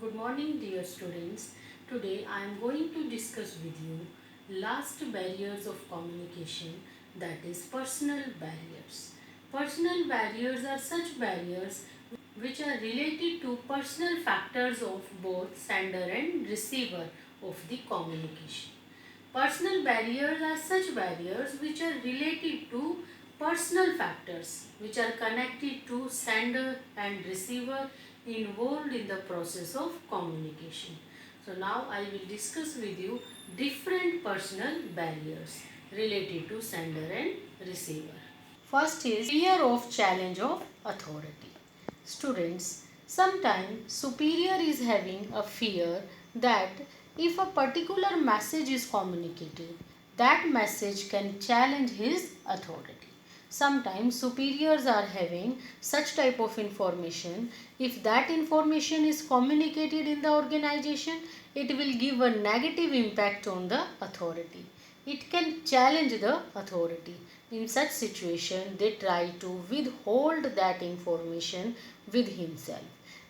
Good morning, dear students. Today I am going to discuss with you last barriers of communication, that is personal barriers. Personal barriers are such barriers which are related to personal factors of both sender and receiver of the communication. Personal barriers are such barriers which are related to personal factors which are connected to sender and receiver involved in the process of communication. So now I will discuss with you different personal barriers related to sender and receiver. First is fear of challenge of authority. Students, sometimes superior is having a fear that if a particular message is communicated, that message can challenge his authority. Sometimes superiors are having such type of information. If that information is communicated in the organization, it will give a negative impact on the authority. It can challenge the authority. In such situation, they try to withhold that information with himself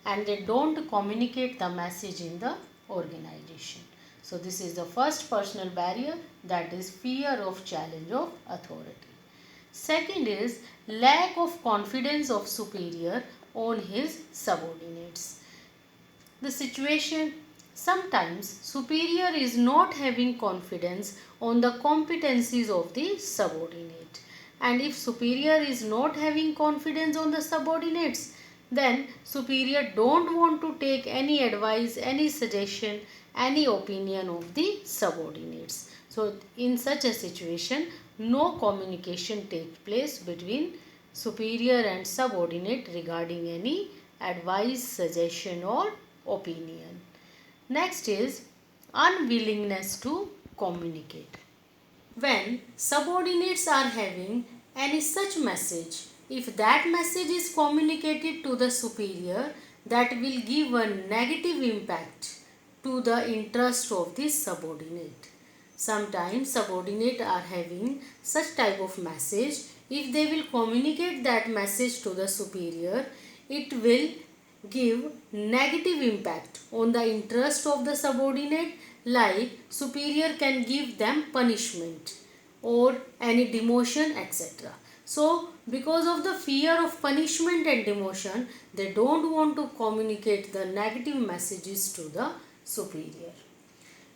and they don't communicate the message in the organization. So this is the first personal barrier, that is fear of challenge of authority. Second is lack of confidence of superior on his subordinates. The situation, sometimes superior is not having confidence on the competencies of the subordinate, and if superior is not having confidence on the subordinates, then superior don't want to take any advice, any suggestion, any opinion of the subordinates. So in such a situation, no communication takes place between superior and subordinate regarding any advice, suggestion or opinion. Next is unwillingness to communicate. When subordinates are having any such message, if that message is communicated to the superior, that will give a negative impact to the interest of the subordinate. Sometimes subordinate are having such type of message. If they will communicate that message to the superior, it will give negative impact on the interest of the subordinate, like superior can give them punishment or any demotion, etc. So because of the fear of punishment and demotion, they don't want to communicate the negative messages to the superior.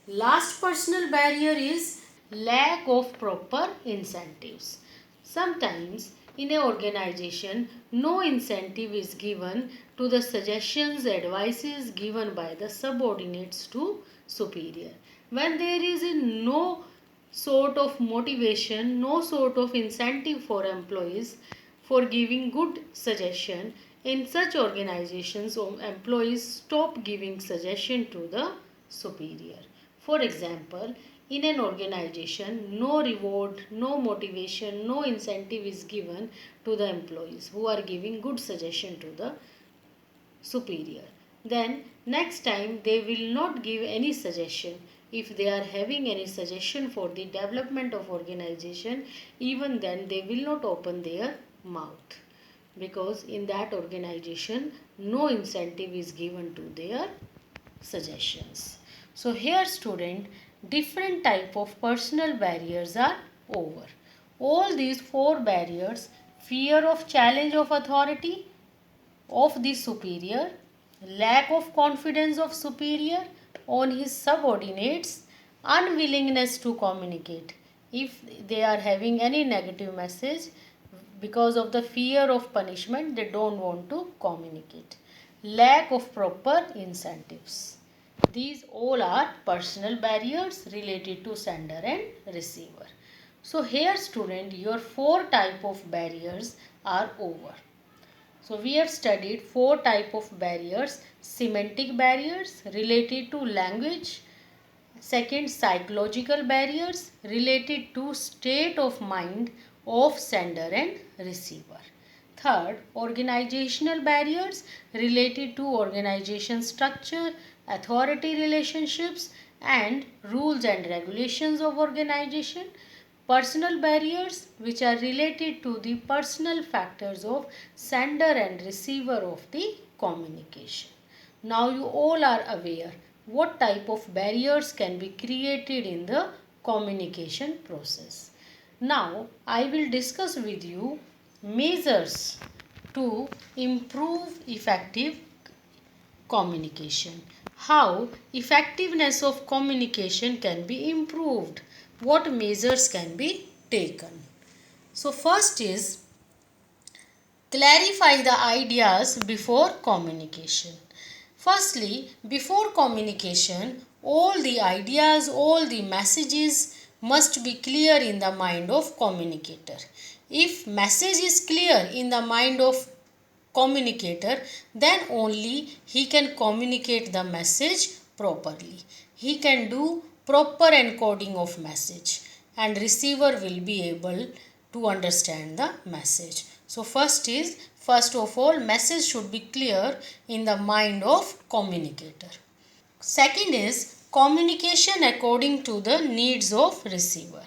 Last personal barrier is lack of proper incentives. Sometimes in a organization, no incentive is given to the suggestions, advices given by the subordinates to superior. When there is no sort of motivation, no sort of incentive for employees for giving good suggestion, in such organizations, employees stop giving suggestion to the superior. For example, in an organization, no reward, no motivation, no incentive is given to the employees who are giving good suggestion to the superior. Then next time they will not give any suggestion. If they are having any suggestion for the development of organization, even then they will not open their mouth, because in that organization no incentive is given to their suggestions. So here student, different type of personal barriers are over. All these four barriers: fear of challenge of authority of the superior, lack of confidence of superior on his subordinates, unwillingness to communicate if they are having any negative message, because of the fear of punishment they don't want to communicate, lack of proper incentives. These all are personal barriers related to sender and receiver. So here student, your four type of barriers are over. So we have studied four type of barriers: semantic barriers related to language, second psychological barriers related to state of mind of sender and receiver, third organizational barriers related to organization structure, authority relationships and rules and regulations of organization, personal barriers which are related to the personal factors of sender and receiver of the communication. Now you all are aware what type of barriers can be created in the communication process. Now I will discuss with you measures to improve effective communication. How effectiveness of communication can be improved. What measures can be taken. So first is clarify the ideas before communication. Firstly, before communication, all the ideas, all the messages must be clear in the mind of communicator. If message is clear in the mind of communicator, then only he can communicate the message properly. He can do proper encoding of message and receiver will be able to understand the message. So first of all message should be clear in the mind of communicator. Second is communication according to the needs of receiver.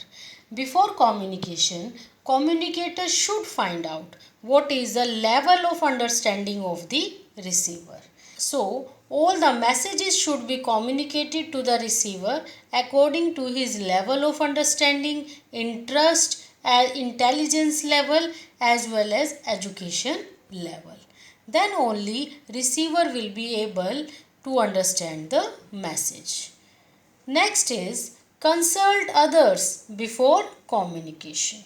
Before communication, communicator should find out what is the level of understanding of the receiver. So, all the messages should be communicated to the receiver according to his level of understanding, interest, intelligence level as well as education level. Then only receiver will be able to understand the message. Next is consult others before communication.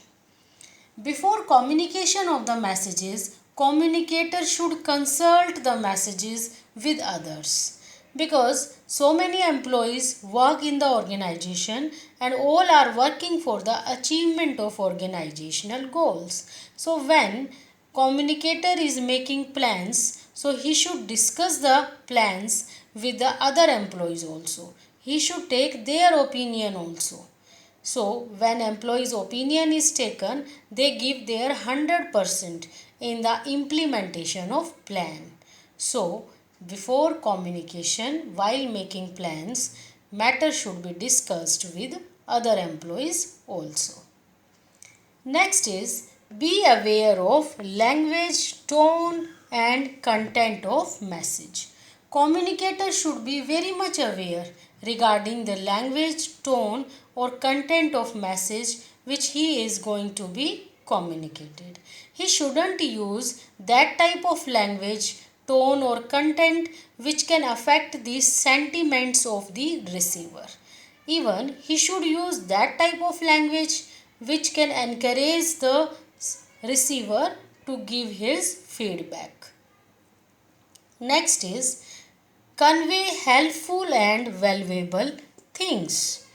Before communication of the messages, communicator should consult the messages with others because so many employees work in the organization and all are working for the achievement of organizational goals. So when communicator is making plans, so he should discuss the plans with the other employees also. He should take their opinion also. So, when employees' opinion is taken, they give their 100% in the implementation of plan. So, before communication, while making plans, matter should be discussed with other employees also. Next is be aware of language, tone and content of message. Communicator should be very much aware regarding the language, tone or content of message which he is going to be communicated. He shouldn't use that type of language, tone or content which can affect the sentiments of the receiver. Even he should use that type of language which can encourage the receiver to give his feedback. Next is convey helpful and valuable things.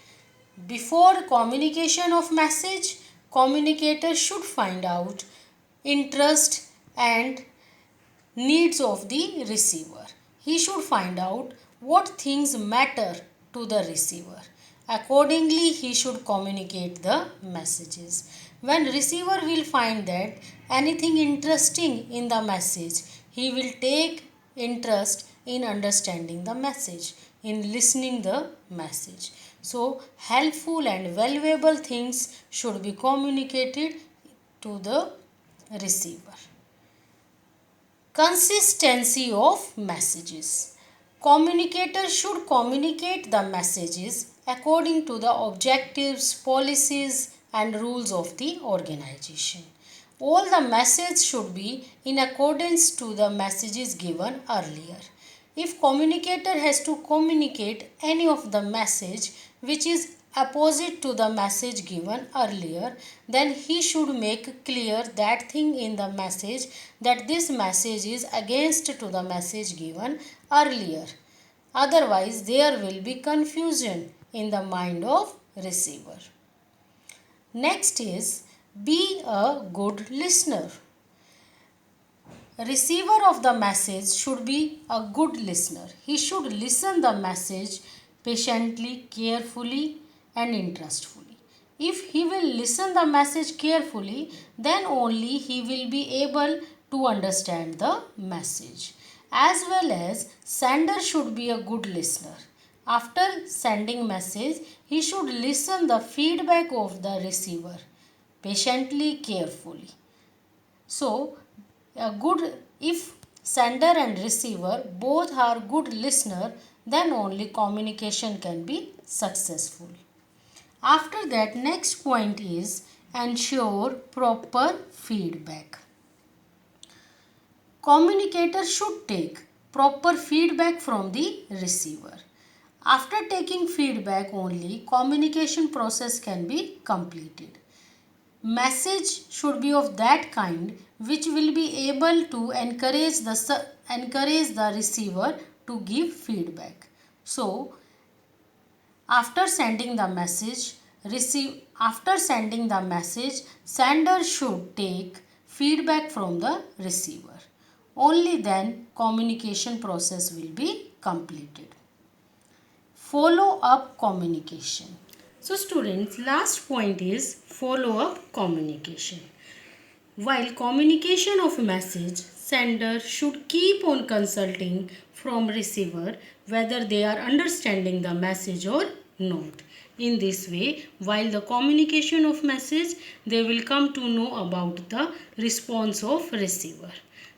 Before communication of message, communicator should find out interest and needs of the receiver. He should find out what things matter to the receiver. Accordingly, he should communicate the messages. When receiver will find that anything interesting in the message, he will take interest in understanding the message, in listening the message. So, helpful and valuable things should be communicated to the receiver. Consistency of messages. Communicators should communicate the messages according to the objectives, policies and rules of the organization. All the messages should be in accordance to the messages given earlier. If communicator has to communicate any of the message which is opposite to the message given earlier, then he should make clear that thing in the message that this message is against to the message given earlier. Otherwise, there will be confusion in the mind of receiver. Next is be a good listener. Receiver of the message should be a good listener. He should listen the message patiently, carefully and interestfully. If he will listen the message carefully, then only he will be able to understand the message. As well as sender should be a good listener. After sending message, he should listen the feedback of the receiver patiently, carefully. So, a good if sender and receiver both are good listener, then only communication can be successful. After that, next point is ensure proper feedback. Communicator should take proper feedback from the receiver. After taking feedback only, communication process can be completed. Message should be of that kind which will be able to encourage the receiver to give feedback. So after sending the message, sender should take feedback from the receiver. Only then communication process will be completed. Follow up communication. So students, last point is follow up communication. While communication of message, sender should keep on consulting from receiver whether they are understanding the message or not. In this way, while the communication of message, they will come to know about the response of receiver.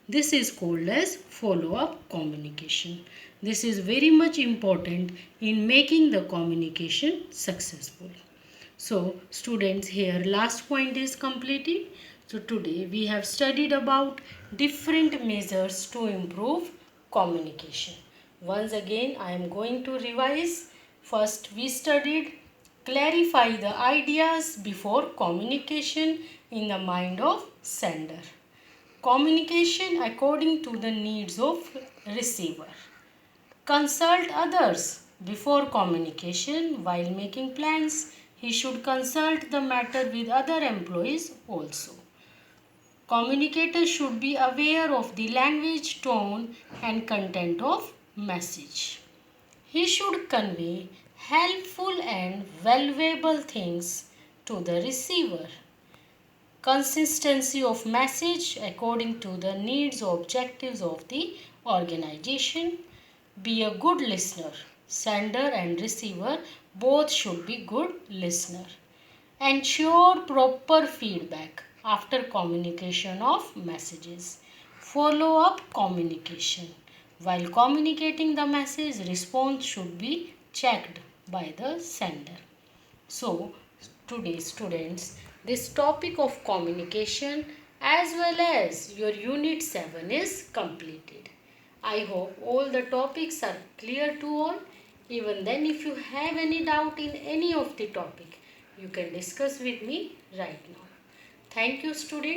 This is called as follow-up communication. This is very much important in making the communication successful. So students, here last point is completed. So today we have studied about different measures to improve communication. Once again I am going to revise. First we studied clarify the ideas before communication in the mind of sender. Communication according to the needs of receiver. Consult others before communication. While making plans, he should consult the matter with other employees also. Communicator should be aware of the language, tone and content of message. He should convey helpful and valuable things to the receiver. Consistency of message according to the needs or objectives of the organization. Be a good listener. Sender and receiver both should be good listener. Ensure proper feedback after communication of messages. Follow up communication. While communicating the message, response should be checked by the sender. So, today students, this topic of communication as well as your unit 7 is completed. I hope all the topics are clear to all. Even then, if you have any doubt in any of the topic, you can discuss with me right now. Thank you students.